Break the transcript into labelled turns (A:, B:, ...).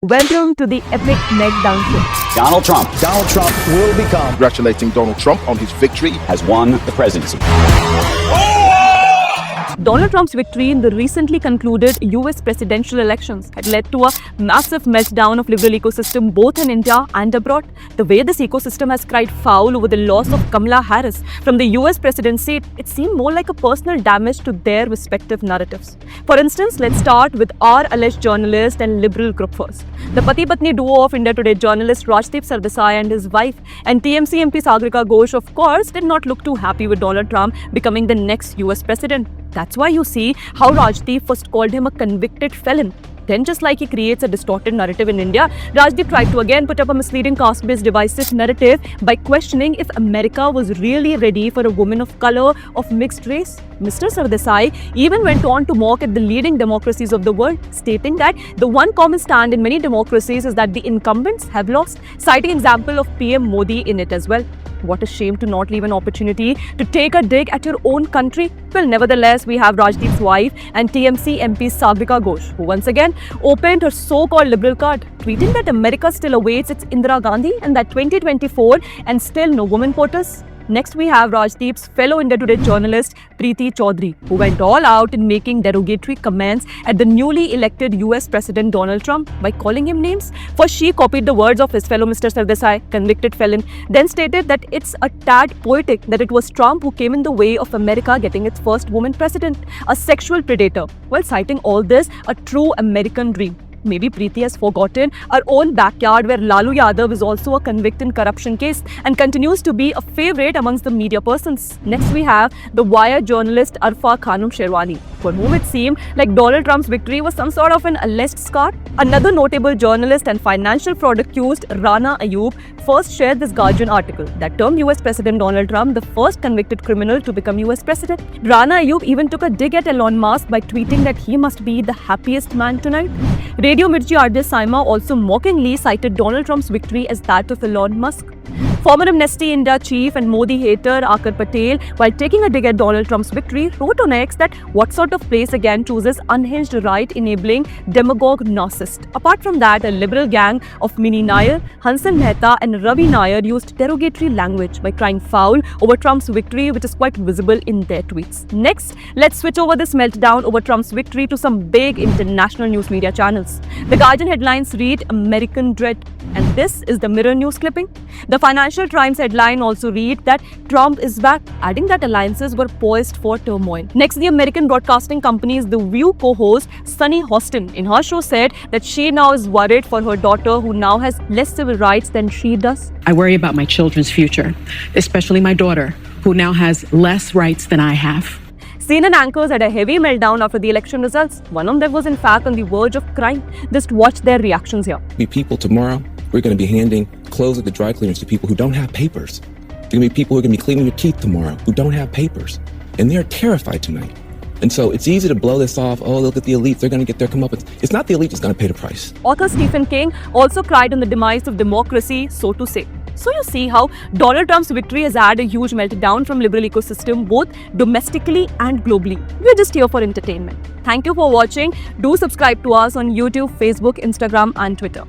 A: Welcome to the epic Meltdown show.
B: Donald Trump
C: will become.
D: Congratulating Donald Trump on his victory.
B: has won the presidency.
A: Donald Trump's victory in the recently concluded US presidential elections had led to a massive meltdown of liberal ecosystem both in India and abroad. The way this ecosystem has cried foul over the loss of Kamala Harris from the US presidency, it seemed more like a personal damage to their respective narratives. For instance, let's start with our alleged journalist and liberal group first. The Pati-Patni duo of India Today journalist Rajdeep Sardesai and his wife and TMC MP Sagarika Ghosh, of course, did not look too happy with Donald Trump becoming the next US president. That's why you see how Rajdeep first called him a convicted felon. Then, just like he creates a distorted narrative in India, Rajdeep tried to again put up a misleading caste-based divisive narrative by questioning if America was really ready for a woman of color of mixed race. Mr. Sardesai even went on to mock at the leading democracies of the world, stating that the one common stand in many democracies is that the incumbents have lost, citing example of PM Modi in it as well. What a shame to not leave an opportunity to take a dig at your own country. Well, nevertheless, we have Rajdeep's wife and TMC MP Sagarika Ghosh, who once again opened her so-called liberal card, tweeting that America still awaits its Indira Gandhi and that 2024 and still no woman voters. Next, we have Rajdeep's fellow India Today journalist Priti Chri, who went all out in making derogatory comments at the newly elected US President Donald Trump by calling him names. First, she copied the words of his fellow Mr. Sardesai, convicted felon, then stated that it's a tad poetic that it was Trump who came in the way of America getting its first woman president, a sexual predator, while citing all this a true American dream. Maybe Preeti has forgotten our own backyard where Lalu Yadav is also a convict in corruption case and continues to be a favorite amongst the media persons. Next we have the Wire journalist Arfa Sherwani, for whom it seemed like Donald Trump's victory was some sort of an alleged scar. Another notable journalist and financial fraud accused, Rana Ayyub, first shared this Guardian article that termed US President Donald Trump the first convicted criminal to become US President. Rana Ayyub even took a dig at Elon Musk by tweeting that he must be the happiest man tonight. Radio Mirchi artist sayema also mockingly cited Donald Trump's victory as that of Elon Musk. Former Amnesty India chief and Modi hater Akar Patel, while taking a dig at Donald Trump's victory, wrote on X that what sort of place again chooses unhinged right-enabling demagogue narcissist. Apart from that, a liberal gang of Mini Nair, Hansan Mehta and Ravi Nair used derogatory language by crying foul over Trump's victory, which is quite visible in their tweets. Next, let's switch over this meltdown over Trump's victory to some big international news media channels. The Guardian headlines read American Dread, and this is the Mirror news clipping. The Financial Times headline also read that Trump is back, adding that alliances were poised for turmoil. Next, the American broadcasting company's The View co-host Sunny Hostin in her show said that she now is worried for her daughter who now has less civil rights than she does.
E: I worry about my children's future, especially my daughter, who now has less rights than I have.
A: CNN anchors had a heavy meltdown after the election results. One of them was in fact on the verge of crying. Just watch their reactions here.
F: Be people tomorrow, we're going to be handing clothes at the dry cleaners to people who don't have papers. There are going to be people who are going to be cleaning your teeth tomorrow who don't have papers. And they're terrified tonight. And so it's easy to blow this off. Oh, look at the elites. They're going to get their comeuppance. It's not the elite that's going to pay the price.
A: Author Stephen King also cried on the demise of democracy, so to say. So you see how Donald Trump's victory has had a huge meltdown from liberal ecosystem both domestically and globally. We're just here for entertainment. Thank you for watching. Do subscribe to us on YouTube, Facebook, Instagram and Twitter.